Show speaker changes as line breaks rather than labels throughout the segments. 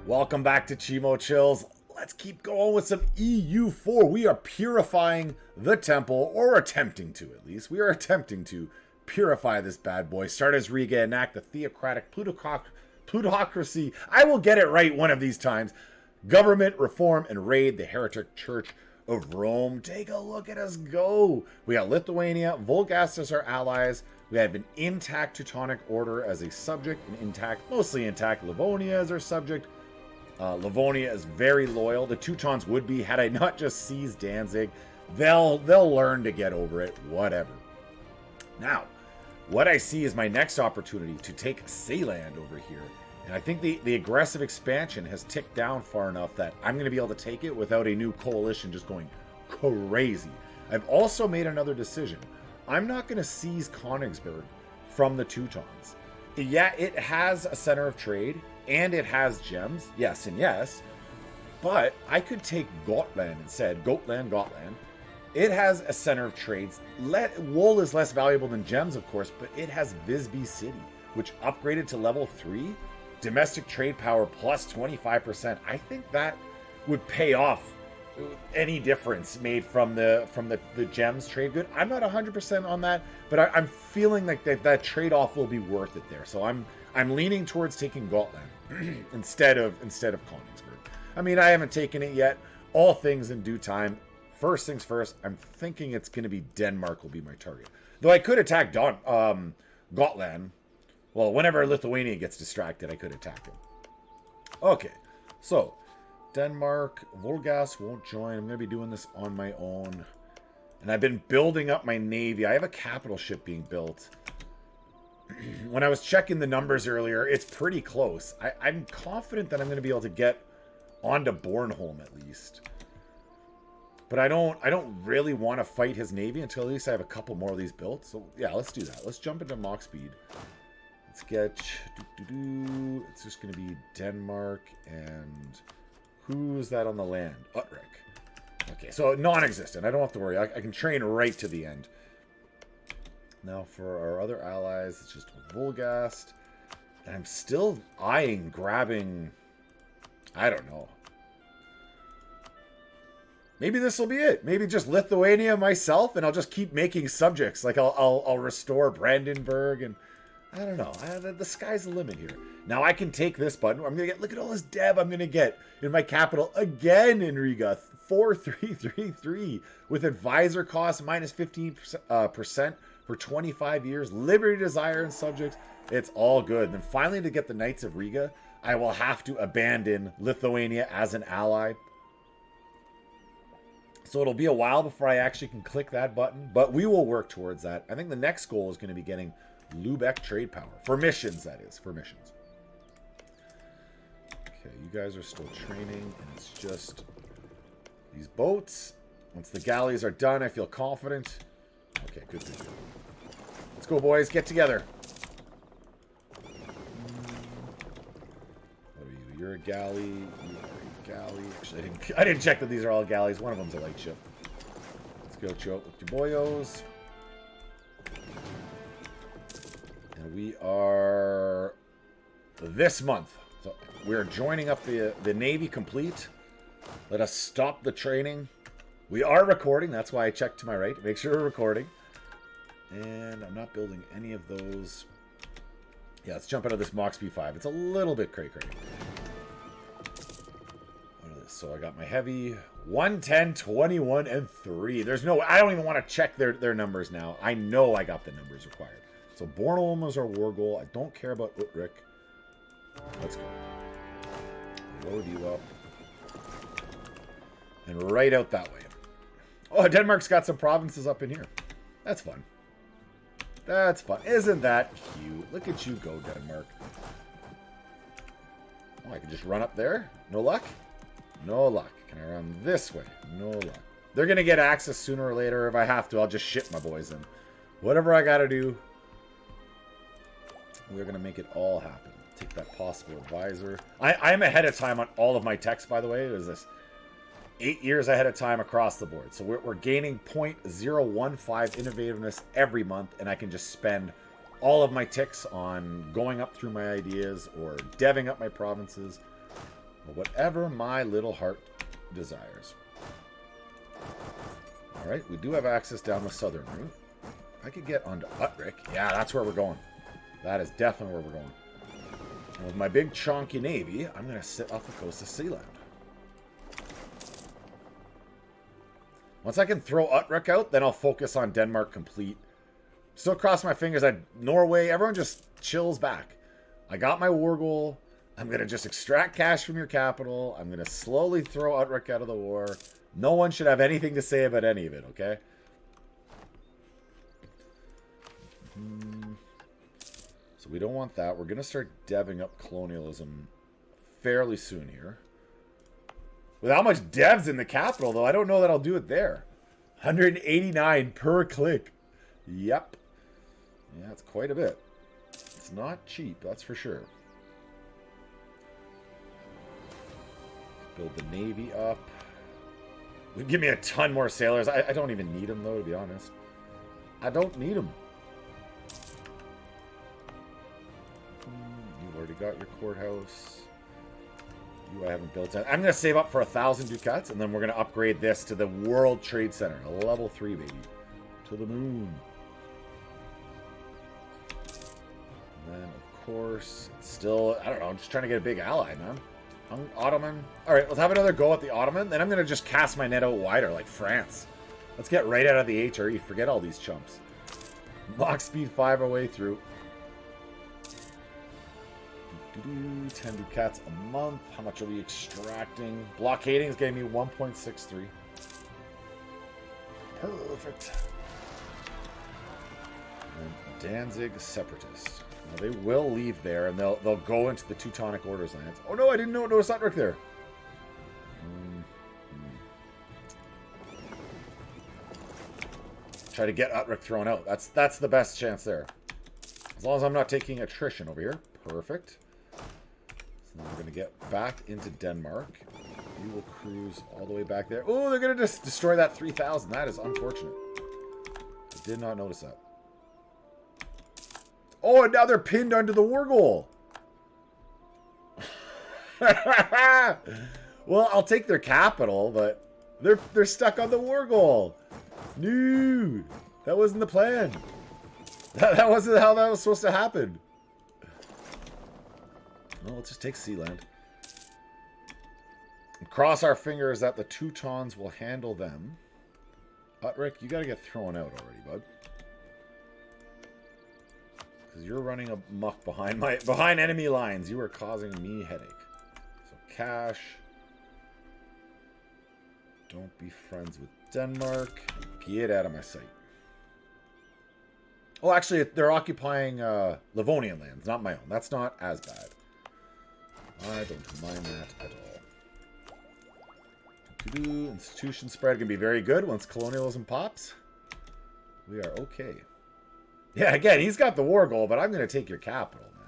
Welcome back to Chimo Chills. Let's keep going with some EU4. We are purifying the temple, or attempting to at least. We are attempting to purify this bad boy. Start as Riga, enact the theocratic plutocracy. I will get it right one of these times. Government reform and raid the heretic church of Rome. Take a look at us go. We got Lithuania, Volgast as our allies. We have an intact Teutonic order as a subject, mostly intact Livonia as our subject. Livonia is very loyal. The Teutons would be had I not just seized Danzig. They'll learn to get over it, whatever. Now, what I see is my next opportunity to take Sealand over here. And I think the aggressive expansion has ticked down far enough that I'm going to be able to take it without a new coalition just going crazy. I've also made another decision. I'm not going to seize Königsberg from the Teutons. Yeah, it has a center of trade, and it has gems, yes and yes, but I could take Gotland instead. Gotland. It has a center of trades. Wool is less valuable than gems, of course, but it has Visby City, which upgraded to level 3. Domestic trade power plus 25%. I think that would pay off any difference made from the gems trade good. I'm not 100% on that, but I'm feeling like that trade-off will be worth it there. So I'm leaning towards taking Gotland instead of Königsberg. I mean, I haven't taken it yet. All things in due time. First things first, I'm thinking it's going to be Denmark will be my target. Though I could attack Gotland. Well, whenever Lithuania gets distracted, I could attack him. Okay, so Denmark, Volgas won't join. I'm going to be doing this on my own. And I've been building up my navy. I have a capital ship being built. When I was checking the numbers earlier, it's pretty close. I'm confident that I'm going to be able to get onto Bornholm at least. But I don't really want to fight his navy until at least I have a couple more of these built. So yeah, let's do that. Let's jump into Mach speed. Let's get... It's just going to be Denmark and... Who's that on the land? Utrecht. Okay, so non-existent. I don't have to worry. I can train right to the end. Now for our other allies, it's just Volgast. And I'm still eyeing grabbing... I don't know. Maybe this will be it. Maybe just Lithuania myself, and I'll just keep making subjects. Like I'll restore Brandenburg, and I don't know. The sky's the limit here. Now I can take this button. I'm gonna get. Look at all this dev I'm gonna get in my capital again in Riga. 4333 with advisor cost minus 15% for 25 years. Liberty, desire, and subjects. It's all good. Then finally, to get the Knights of Riga, I will have to abandon Lithuania as an ally. So it'll be a while before I actually can click that button, but we will work towards that. I think the next goal is going to be getting Lubeck trade power. For missions, that is. For missions. Okay, you guys are still training, and it's just these boats. Once the galleys are done, I feel confident. Okay, good. Let's go, boys. Get together. What are you? You're a galley. You are a galley. Actually, I didn't check that these are all galleys. One of them's a light ship. Let's go, choke with your boyos. And we are this month. So we're joining up the Navy complete. Let us stop the training. We are recording. That's why I checked to my right. Make sure we're recording. And I'm not building any of those. Yeah, let's jump out of this Mach Speed 5. It's a little bit cray. So I got my heavy 110, 21, and 3. There's no... I don't even want to check their numbers now. I know I got the numbers required. So Bornholm is our war goal. I don't care about Utrecht. Let's go. Load you up. And right out that way. Oh, Denmark's got some provinces up in here. That's fun. That's fun. Isn't that cute? Look at you go, Denmark. Oh, I can just run up there. No luck? No luck. Can I run this way? No luck. They're going to get access sooner or later. If I have to, I'll just ship my boys in. Whatever I got to do, we're going to make it all happen. Take that possible advisor. I'm ahead of time on all of my techs, by the way. It was this 8 years ahead of time across the board. So we're gaining 0.015 innovativeness every month, and I can just spend all of my ticks on going up through my ideas or deving up my provinces. Or whatever my little heart desires. Alright, we do have access down the southern route. If I could get onto Utrecht, yeah, that's where we're going. That is definitely where we're going. And with my big chonky navy, I'm going to sit off the coast of Sealand. Once I can throw Utrecht out, then I'll focus on Denmark complete. Still cross my fingers that Norway, everyone just chills back. I got my war goal. I'm going to just extract cash from your capital. I'm going to slowly throw Utrecht out of the war. No one should have anything to say about any of it, okay? So we don't want that. We're going to start deving up colonialism fairly soon here. With how much devs in the capital, though, I don't know that I'll do it there. 189 per click. Yep. Yeah, it's quite a bit. It's not cheap, that's for sure. Build the navy up. Give me a ton more sailors. I don't even need them, though, to be honest. I don't need them. You've already got your courthouse. You I haven't built it. I'm going to save up for 1,000 ducats, and then we're going to upgrade this to the World Trade Center. A level 3, baby. To the moon. And then, of course, it's still, I don't know, I'm just trying to get a big ally, man. Ottoman. All right, let's have another go at the Ottoman. Then I'm going to just cast my net out wider, like France. Let's get right out of the HRE. Forget all these chumps. Mach speed 5 our way through. 10 ducats a month. How much are we extracting? Blockading is getting me 1.63. Perfect. And Danzig Separatist. Now they will leave there, and they'll go into the Teutonic Order's lands. Oh no, I didn't notice Utrecht there. Try to get Utrecht thrown out. That's the best chance there. As long as I'm not taking attrition over here. Perfect. So we're going to get back into Denmark. We will cruise all the way back there. Oh, they're going to just destroy that 3,000. That is unfortunate. I did not notice that. Oh, and now they're pinned under the war goal. Well, I'll take their capital, but they're stuck on the war goal. No, that wasn't the plan. That wasn't how that was supposed to happen. Well, let's just take Sealand. And cross our fingers that the Teutons will handle them. Utrecht, you got to get thrown out already, bud. Because you're running amok behind enemy lines. You are causing me headache. So cash. Don't be friends with Denmark. Get out of my sight. Oh, actually, they're occupying Livonian lands, not my own. That's not as bad. I don't mind that at all. Institution spread can be very good once colonialism pops. We are okay. Yeah, again, he's got the war goal, but I'm going to take your capital, man.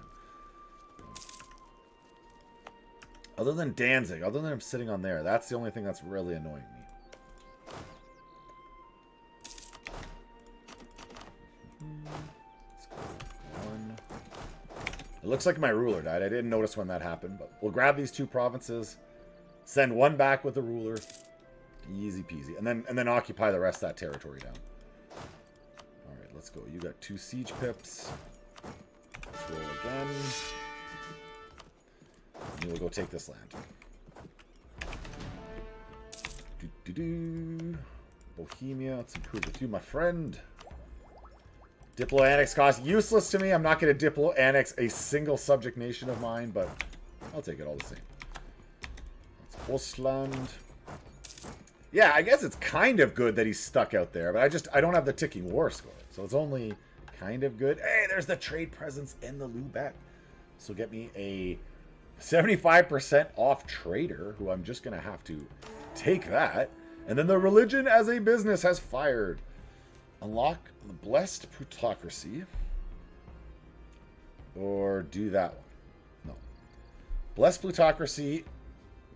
Other than Danzig, other than him sitting on there, that's the only thing that's really annoying me. Let's go one. It looks like my ruler died. I didn't notice when that happened, but we'll grab these two provinces, send one back with the ruler. Easy peasy. And then occupy the rest of that territory down. Alright, let's go. You got 2 siege pips. Let's roll again. And we'll go take this land. Bohemia, let's improve with you, my friend. Diplo-annex cost useless to me. I'm not going to diplo-annex a single subject nation of mine, but I'll take it all the same. That's Ostland. Yeah, I guess it's kind of good that he's stuck out there, but I don't have the ticking war score, so it's only kind of good. Hey, there's the trade presence in the Lubeck. So get me a 75% off trader, who I'm just going to have to take that. And then the religion as a business has fired. Unlock the blessed plutocracy. Or do that one. No. Blessed plutocracy,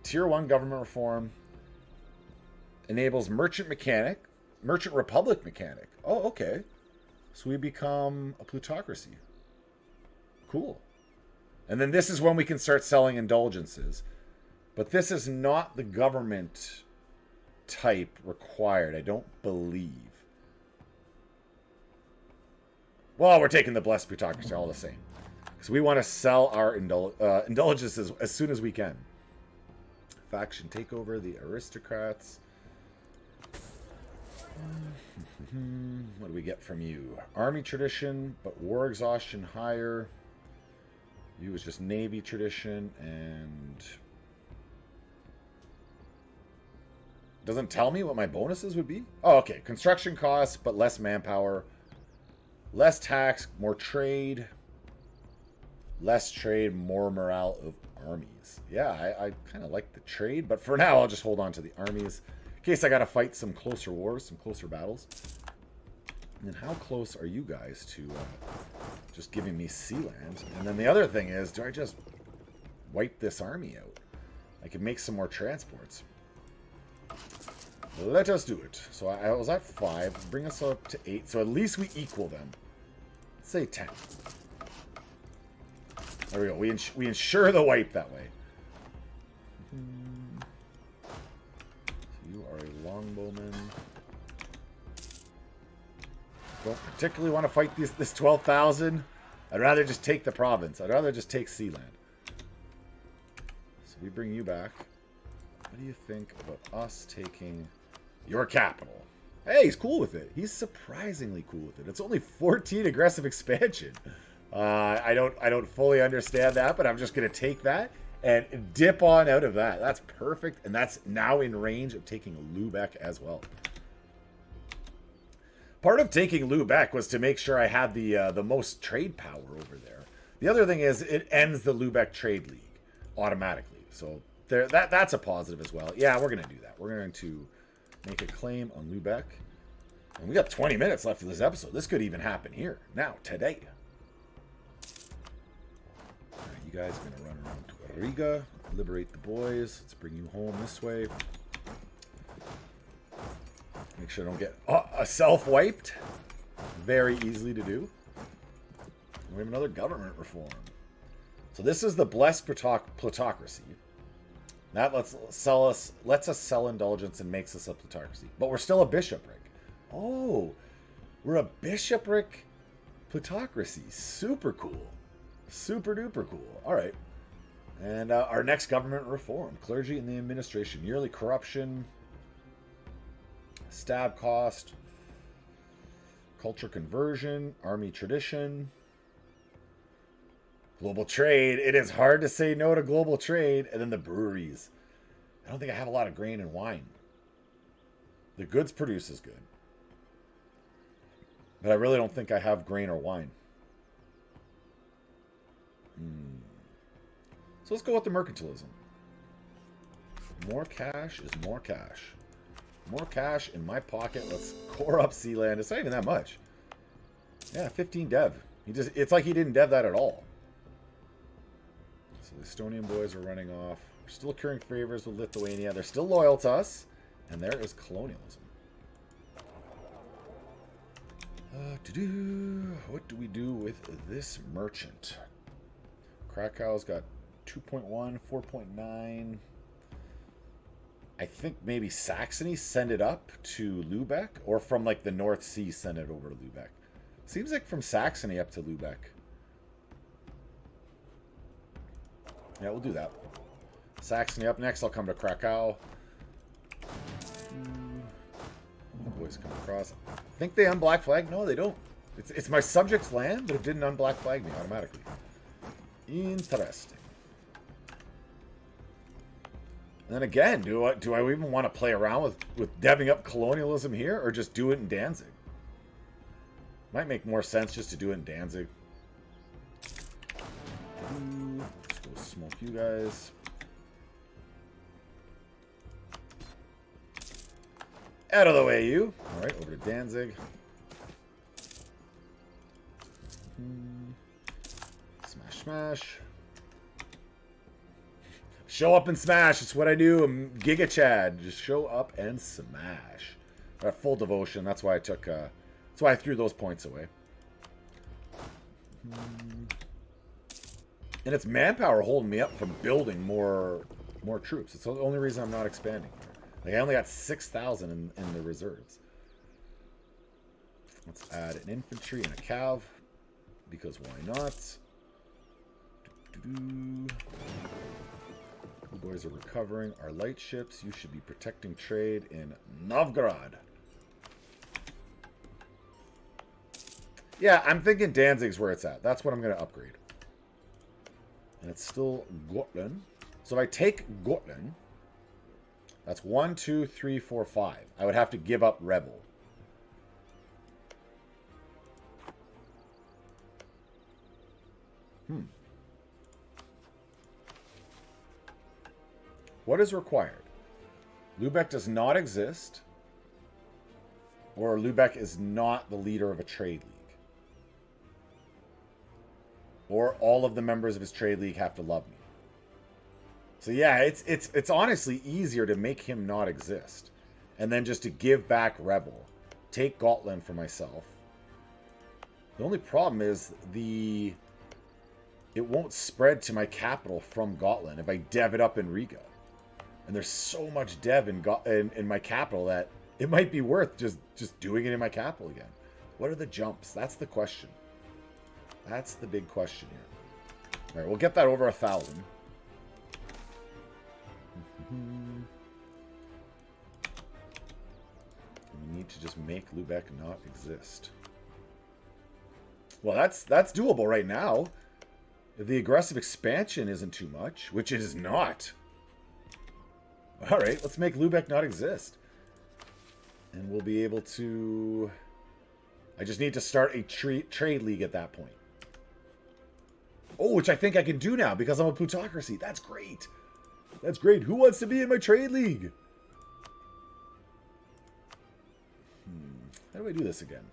tier 1 government reform. Enables merchant republic mechanic. Oh, okay. So we become a plutocracy. Cool. And then this is when we can start selling indulgences. But this is not the government type required, I don't believe. Well, we're taking the blessed plutocracy all the same. Because we want to sell our indulgences as soon as we can. Faction takeover, the aristocrats. What do we get from you? Army tradition, but war exhaustion higher. You is just navy tradition, and doesn't tell me what my bonuses would be. Oh, okay. Construction costs, but less manpower. Less tax, more trade. Less trade, more morale of armies. Yeah, I kind of like the trade, but for now I'll just hold on to the armies. In case I got to fight some closer wars, some closer battles. And then how close are you guys to just giving me sea land? And then the other thing is, do I just wipe this army out? I could make some more transports. Let us do it. So I was at 5. Bring us up to 8. So at least we equal them. Let's say 10. There we go. We ensure the wipe that way. So you are a longbowman. Don't particularly want to fight this 12,000. I'd rather just take the province. I'd rather just take sea land. So we bring you back. What do you think about us taking your capital? Hey, he's cool with it. He's surprisingly cool with it. It's only 14 aggressive expansion. I don't fully understand that, but I'm just going to take that and dip on out of that. That's perfect, and that's now in range of taking Lubeck as well. Part of taking Lubeck was to make sure I had the most trade power over there. The other thing is it ends the Lubeck Trade League automatically. So that's a positive as well. Yeah, we're going to do that. We're going to make a claim on Lubeck. And we got 20 minutes left of this episode. This could even happen here, now, today. All right, you guys are going to run around to Riga, liberate the boys. Let's bring you home this way. Make sure I don't get self-wiped. Very easily to do. We have another government reform. So this is the blessed plutocracy. That lets us sell indulgence and makes us a plutocracy. But we're still a bishopric. Oh, we're a bishopric plutocracy. Super cool. Super duper cool. All right. And our next government reform. Clergy and the administration. Yearly corruption. Stab cost. Culture conversion. Army tradition. Global trade. It is hard to say no to global trade. And then the breweries. I don't think I have a lot of grain and wine. The goods produce is good. But I really don't think I have grain or wine. So let's go with the mercantilism. More cash is more cash. More cash in my pocket. Let's core up Sealand. It's not even that much. Yeah, 15 dev. It's like he didn't dev that at all. So the Estonian boys are running off. We're still currying favors with Lithuania. They're still loyal to us. And there is colonialism. What do we do with this merchant? Krakow's got 2.1, 4.9. I think maybe Saxony send it up to Lubeck, or from like the North Sea send it over to Lubeck. Seems like from Saxony up to Lubeck. Yeah, we'll do that. Saxony up next. I'll come to Krakow. Boys come across. I think they unblack flag. No, they don't. It's my subject's land, but it didn't unblack flag me automatically. Interesting. And then again, do I even want to play around with deving up colonialism here, or just do it in Danzig? Might make more sense just to do it in Danzig. Let's go smoke you guys. Out of the way, you. All right, over to Danzig. Smash, smash. Show up and smash. It's what I do. I'm Giga Chad. Just show up and smash. I have full devotion. That's why I took. That's why I threw those points away. And it's manpower holding me up from building more more troops. It's the only reason I'm not expanding. Like, I only got 6,000 in the reserves. Let's add an infantry and a cav, because why not? You boys are recovering. Our light ships, you should be protecting trade in Novgorod. Yeah, I'm thinking Danzig's where it's at. That's what I'm going to upgrade. And it's still Gotland. So if I take Gotland, that's 1, 2, 3, 4, 5. I would have to give up Rebel. What is required? Lubeck does not exist, or Lubeck is not the leader of a trade league. Or all of the members of his trade league have to love me. So yeah, it's honestly easier to make him not exist. And then just to give back Rebel. Take Gotland for myself. The only problem is it won't spread to my capital from Gotland if I dev it up in Riga. And there's so much dev in my capital that it might be worth just doing it in my capital again. What are the jumps? That's the question. That's the big question here. All right, we'll get that over 1,000. We need to just make Lubeck not exist. Well, that's doable right now. If the aggressive expansion isn't too much, which it is not. All right, let's make Lubeck not exist. And we'll be able to... I just need to start a trade league at that point. Oh, which I think I can do now because I'm a plutocracy. That's great. That's great. Who wants to be in my trade league? How do I do this again?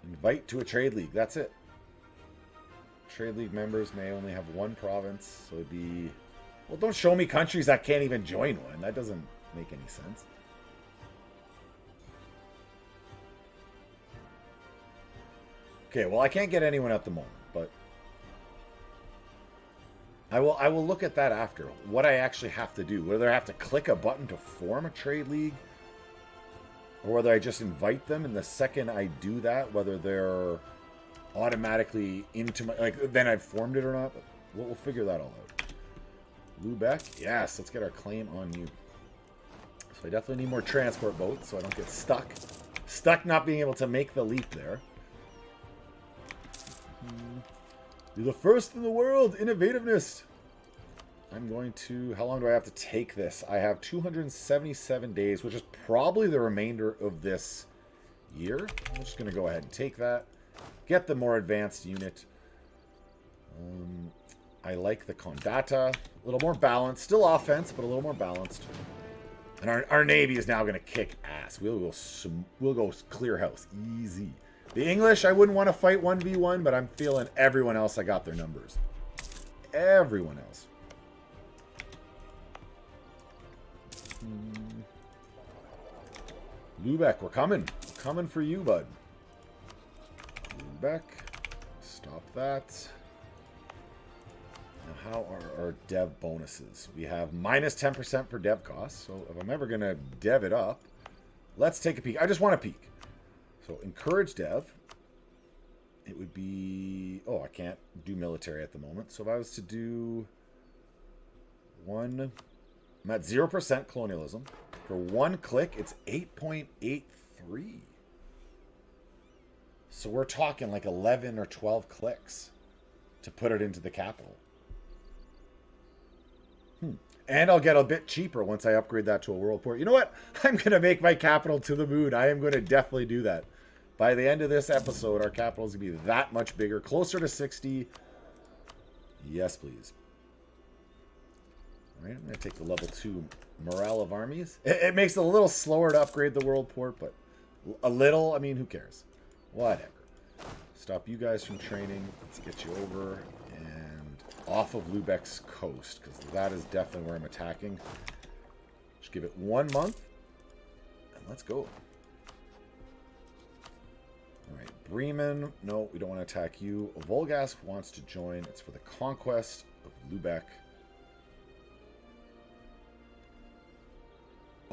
Invite to a trade league. That's it. Trade league members may only have one province. So it'd be... Well, don't show me countries that can't even join one. That doesn't make any sense. Okay, well, I can't get anyone at the moment, but I will look at that after. What I actually have to do. Whether I have to click a button to form a trade league, or whether I just invite them, and the second I do that, whether they're automatically into my... Like, then I've formed it or not. But we'll figure that all out. Lubeck, yes, let's get our claim on you. So I definitely need more transport boats so I don't get stuck. Stuck not being able to make the leap there. You're the first in the world, innovativeness. I'm going to... How long do I have to take this? I have 277 days, which is probably the remainder of this year. I'm just going to go ahead and take that. Get the more advanced unit. I like the Condata. A little more balanced. Still offense, but a little more balanced. And our Navy is now going to kick ass. We'll go clear house. Easy. The English, I wouldn't want to fight 1v1, but I'm feeling everyone else, I got their numbers. Everyone else. Lubeck, we're coming. We're coming for you, bud. Lubeck. Stop that. Now, how are our dev bonuses? We have minus 10% for dev costs. So if I'm ever going to dev it up, let's take a peek. I just want a peek. So encourage dev. It would be... Oh, I can't do military at the moment. So if I was to do one... I'm at 0% colonialism. For one click, it's 8.83. So we're talking like 11 or 12 clicks to put it into the capital. And I'll get a bit cheaper once I upgrade that to a world port. You know what? I'm going to make my capital to the moon. I am going to definitely do that. By the end of this episode, our capital is going to be that much bigger. Closer to 60. Yes, please. All right, I'm going to take the level 2 morale of armies. It makes it a little slower to upgrade the world port, but a little, I mean, who cares? Whatever. Stop you guys from training. Let's get you over and off of Lubeck's coast, because that is definitely where I'm attacking. Just give it 1 month, and let's go. All right, Bremen. No, we don't want to attack you. Volgas wants to join. It's for the conquest of Lubeck.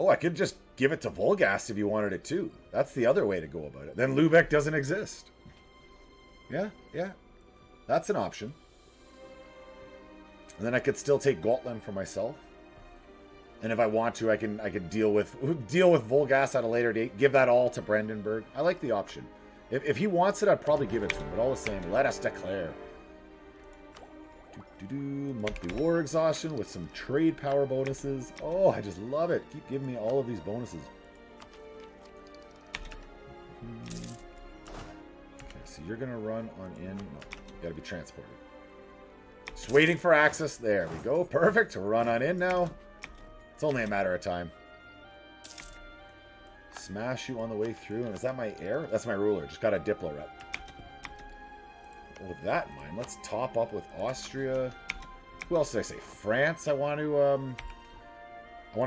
Oh, I could just give it to Volgast if you wanted it too. That's the other way to go about it. Then Lübeck doesn't exist. Yeah, yeah. That's an option. And then I could still take Gotland for myself. And if I want to, I can deal with Volgast at a later date. Give that all to Brandenburg. I like the option. If he wants it, I'd probably give it to him. But all the same, let us declare. Monthly war exhaustion with some trade power bonuses. Oh, I just love it. Keep giving me all of these bonuses. Okay, so you're going to run on in. No, got to be transported. Just waiting for access. There we go. Perfect. Run on in now. It's only a matter of time. Smash you on the way through. And is that my heir? That's my ruler. Just got a Diplo rep. With that in mind, let's top up with Austria. Who else did I say? France. I want to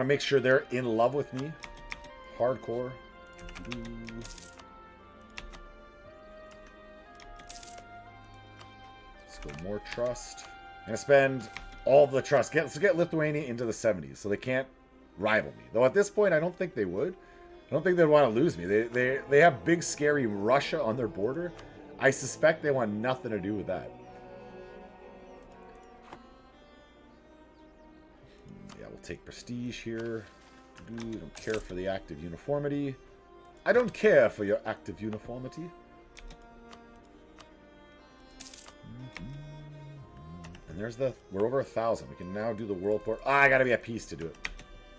make sure they're in love with me. Hardcore. Let's go more trust. I'm gonna spend all of the trust. Let's get Lithuania into the 70s so they can't rival me. Though at this point, I don't think they would. I don't think they'd want to lose me. They have big scary Russia on their border. I suspect they want nothing to do with that. Yeah, we'll take prestige here. Don't care for the active uniformity. I don't care for your active uniformity. And there's we're over 1,000. We can now do the world port. I gotta be at peace to do it.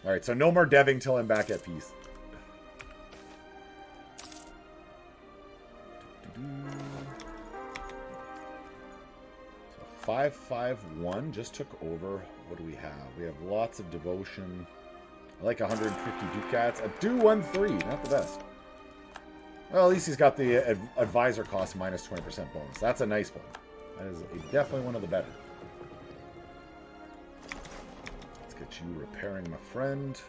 Alright, so no more deving till I'm back at peace. 551 just took over. What do we have? We have lots of devotion. I like 150 ducats. A do 1-3, not the best. Well, at least he's got the advisor cost minus 20% bonus. That's a nice one. That is definitely one of the better. Let's get you repairing my friend.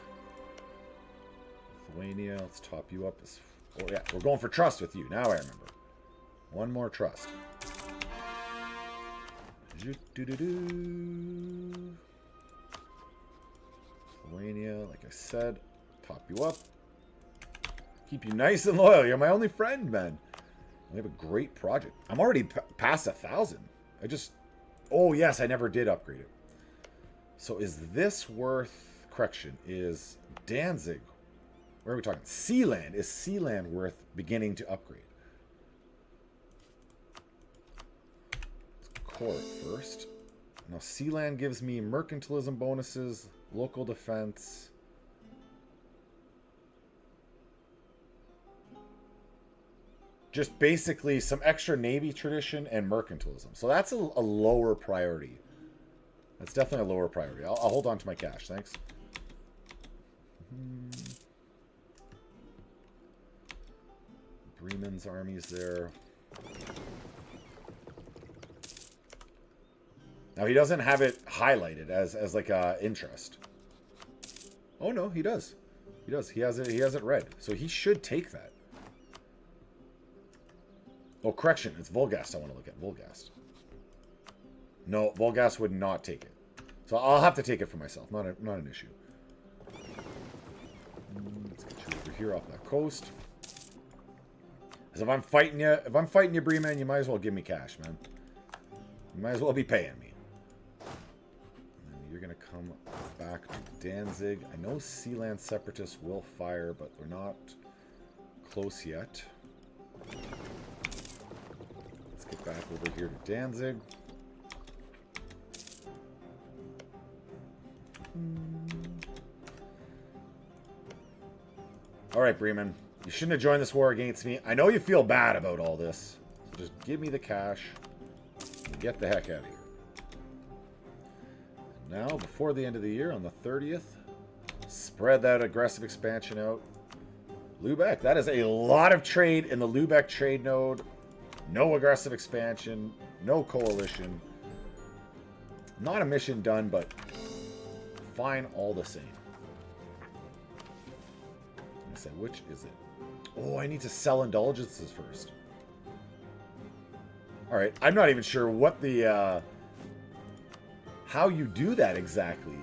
Lithuania, let's top you up. Oh yeah, we're going for trust with you. Now I remember. One more trust. Lithuania, like I said, top you up. Keep you nice and loyal. You're my only friend, man. We have a great project. I'm already past 1,000. Oh yes, I never did upgrade it. So is this worth, correction, is Danzig, where are we talking? Sealand. Is Sealand worth beginning to upgrade? Court first. Now Sealand gives me mercantilism bonuses, local defense. Just basically some extra navy tradition and mercantilism. So that's a lower priority. That's definitely a lower priority. I'll hold on to my cash, thanks. Bremen's army's there. Now he doesn't have it highlighted as like a interest. Oh no, he does. He does. He has it red. So he should take that. Oh, correction. It's Volgast I want to look at. Volgast. No, Volgast would not take it. So I'll have to take it for myself. Not an issue. Let's get you over here off that coast. Because if I'm fighting you, Bremen, you might as well give me cash, man. You might as well be paying me. And then you're gonna come back to Danzig. I know Sealand separatists will fire, but we're not close yet. Let's get back over here to Danzig. Alright, Bremen. You shouldn't have joined this war against me. I know you feel bad about all this. So just give me the cash and get the heck out of here. And now, before the end of the year, on the 30th, spread that aggressive expansion out. Lübeck. That is a lot of trade in the Lübeck trade node. No aggressive expansion. No coalition. Not a mission done, but fine all the same. I said, which is it? Oh, I need to sell indulgences first. Alright, I'm not even sure what the, how you do that exactly.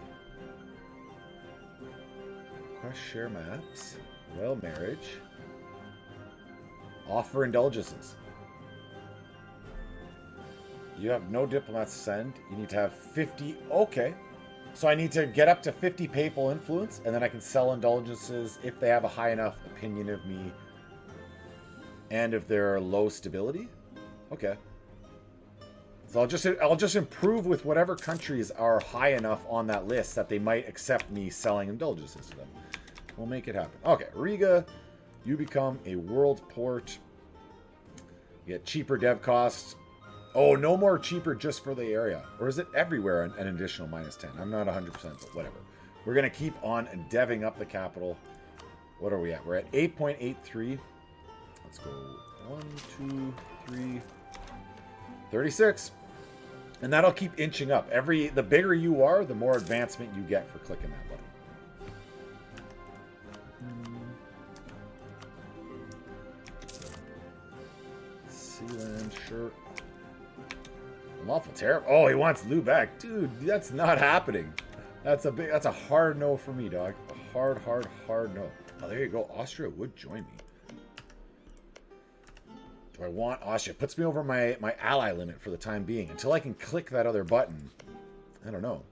Share maps. Royal marriage. Offer indulgences. You have no diplomats to send. You need to have 50. Okay. So I need to get up to 50 papal influence, and then I can sell indulgences if they have a high enough opinion of me and if they're low stability. Okay. So I'll just improve with whatever countries are high enough on that list that they might accept me selling indulgences to them. We'll make it happen. Okay, Riga, you become a world port. You get cheaper dev costs. Oh, no more cheaper just for the area. Or is it everywhere an additional -10? I'm not 100%, but whatever. We're going to keep on deving up the capital. What are we at? We're at 8.83. Let's go 1, 2, 3, 36. And that'll keep inching up. The bigger you are, the more advancement you get for clicking that button. Sealand, sure. Lawful terror. Oh, he wants Lou back. Dude, that's not happening. That's a hard no for me, dog. A hard no. Oh, there you go. Austria would join me. Do I want Austria? Puts me over my ally limit for the time being. Until I can click that other button. I don't know.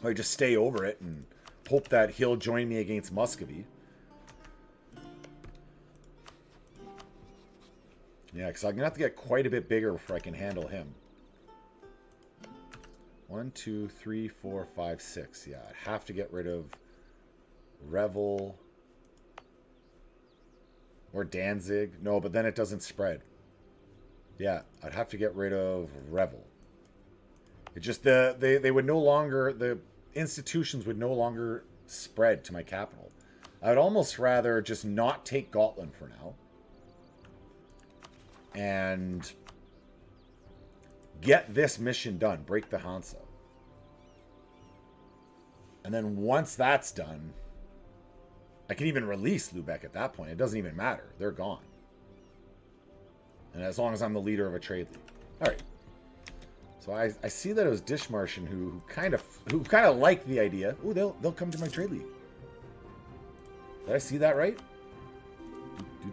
Or I just stay over it and hope that he'll join me against Muscovy. Yeah, because I'm going to have to get quite a bit bigger before I can handle him. 1, 2, 3, 4, 5, 6. Yeah, I'd have to get rid of Revel or Danzig. No, but then it doesn't spread. Yeah, I'd have to get rid of Revel. It just they would no longer, the institutions would no longer spread to my capital. I would almost rather just not take Gotland for now and get this mission done. Break the Hansa. And then once that's done, I can even release Lubeck at that point. It doesn't even matter. They're gone. And as long as I'm the leader of a trade league. All right. So I see that it was Dishmartian who kind of liked the idea. Ooh, they'll come to my trade league. Did I see that right?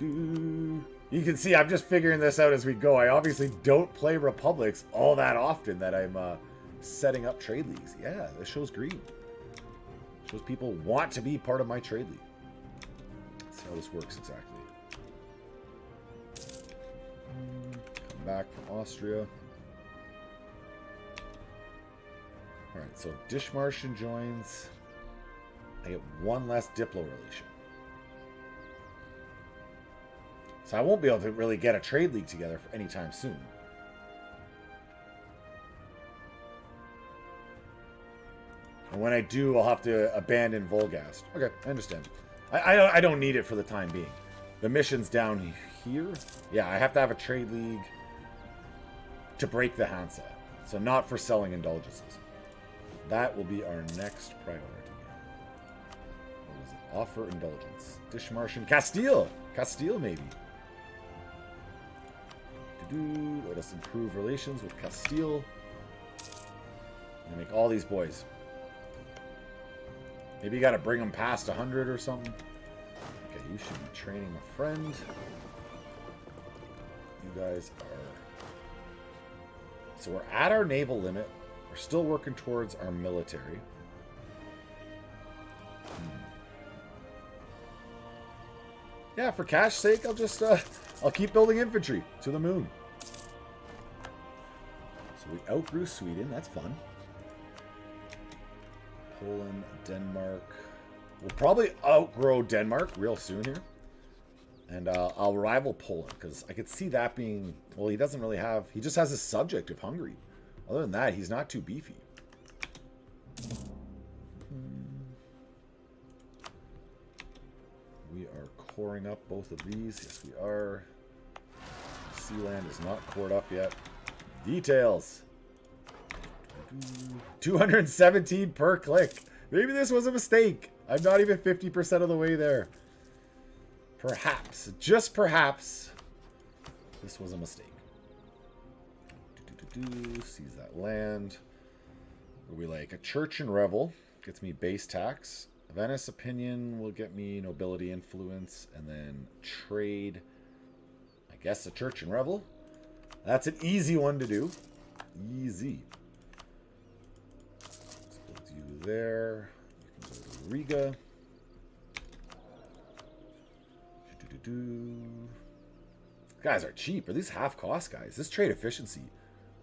You can see I'm just figuring this out as we go. I obviously don't play Republics all that often that I'm setting up trade leagues. Yeah, this shows green. Shows people want to be part of my trade league. That's how this works exactly. Come back from Austria. Alright, so Dishmartian joins. I get one less Diplo relation. So I won't be able to really get a trade league together for anytime soon. And when I do, I'll have to abandon Volgast. Okay, I understand. I don't need it for the time being. The mission's down here. Yeah, I have to have a trade league to break the Hansa. So not for selling indulgences. That will be our next priority. What is it? Offer indulgence. Dishmartian. Castile! Castile, maybe. Let us improve relations with Castile. And make all these boys. Maybe you got to bring them past 100 or something. Okay, you should be training a friend. You guys are... So we're at our naval limit. We're still working towards our military. Yeah, for cash sake, I'll just I'll keep building infantry to the moon. So we outgrew Sweden. That's fun. Poland, Denmark. We'll probably outgrow Denmark real soon here. And I'll rival Poland because I could see that being... Well, he doesn't really have... He just has a subject of Hungary. Other than that, he's not too beefy. We are coring up both of these. Yes, we are. Sealand is not cored up yet. Details. 217 per click. Maybe this was a mistake. I'm not even 50% of the way there. Perhaps, just perhaps, this was a mistake. Seize that land. Are we like a church and revel? Gets me base tax. Venice opinion will get me nobility influence, and then trade, I guess, the church and revel. That's an easy one to do. Easy. Let's put you there. You can go to Riga. Guys are cheap. Are these half cost guys? This trade efficiency.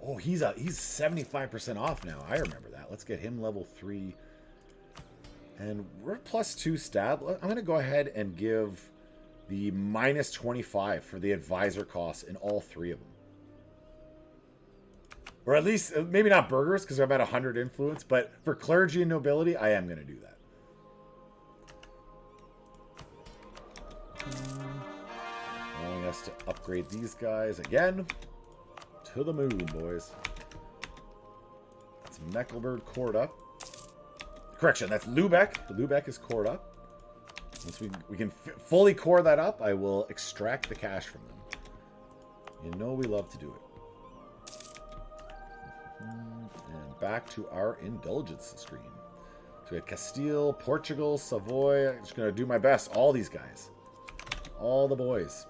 Oh, he's 75% off now. I remember that. Let's get him level 3. And we're +2 stab. I'm going to go ahead and give the -25 for the advisor costs in all 3 of them. Or at least, maybe not burghers, because I'm at 100 influence, but for clergy and nobility, I am going to do that. Allowing us to upgrade these guys again. To the moon, boys. That's Mecklenburg cored up. Correction, that's Lubeck. Lubeck is cored up. Once we can fully core that up, I will extract the cash from them. You know we love to do it. And back to our indulgence screen. So we have Castile, Portugal, Savoy. I'm just going to do my best. All these guys. All the boys.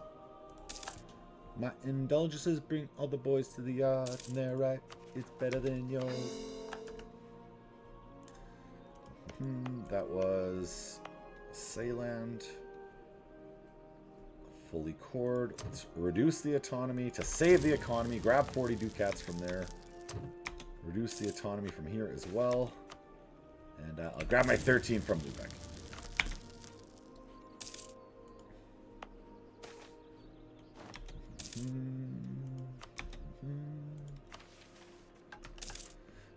My indulgences bring all the boys to the yard. And they're right. It's better than yours. That was Sayland. Fully cored. Let's reduce the autonomy to save the economy. Grab 40 ducats from there. Reduce the autonomy from here as well. And I'll grab my 13 from Lubeck.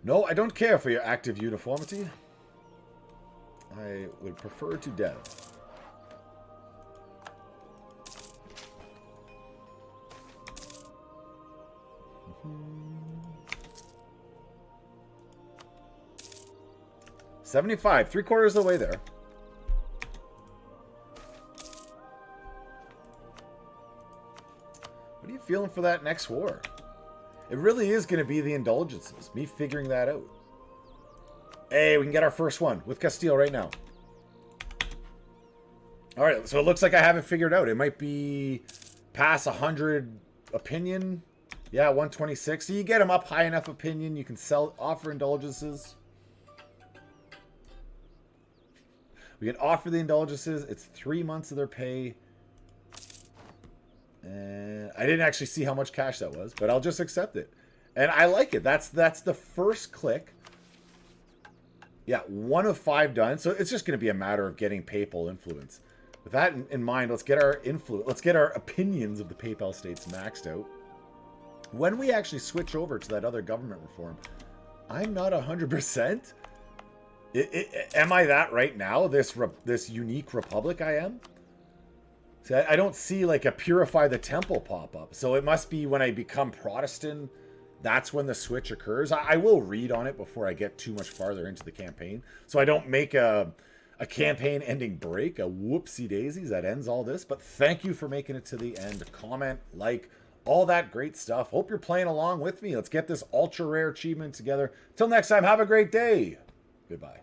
No, I don't care for your active uniformity. I would prefer to dev. $75, 3/4 of the way there. What are you feeling for that next war? It really is going to be the indulgences. Me figuring that out. Hey, we can get our first one with Castile right now. All right, so it looks like I have it figured out. It might be past 100 opinion. Yeah, 126. So you get them up high enough opinion, you can offer indulgences. We can offer the indulgences. It's 3 months of their pay. And I didn't actually see how much cash that was, but I'll just accept it. And I like it. That's the first click. Yeah, 1 of 5 done. So it's just going to be a matter of getting papal influence. With that in mind, let's get our influence. Let's get our opinions of the papal states maxed out. When we actually switch over to that other government reform, I'm not 100%. Am I that right now? This unique republic I am? So I don't see like a Purify the Temple pop up. So it must be when I become Protestant, that's when the switch occurs. I will read on it before I get too much farther into the campaign. So I don't make a campaign ending break, a whoopsie daisies that ends all this. But thank you for making it to the end. Comment, like, all that great stuff. Hope you're playing along with me. Let's get this ultra rare achievement together. Till next time, have a great day. Goodbye.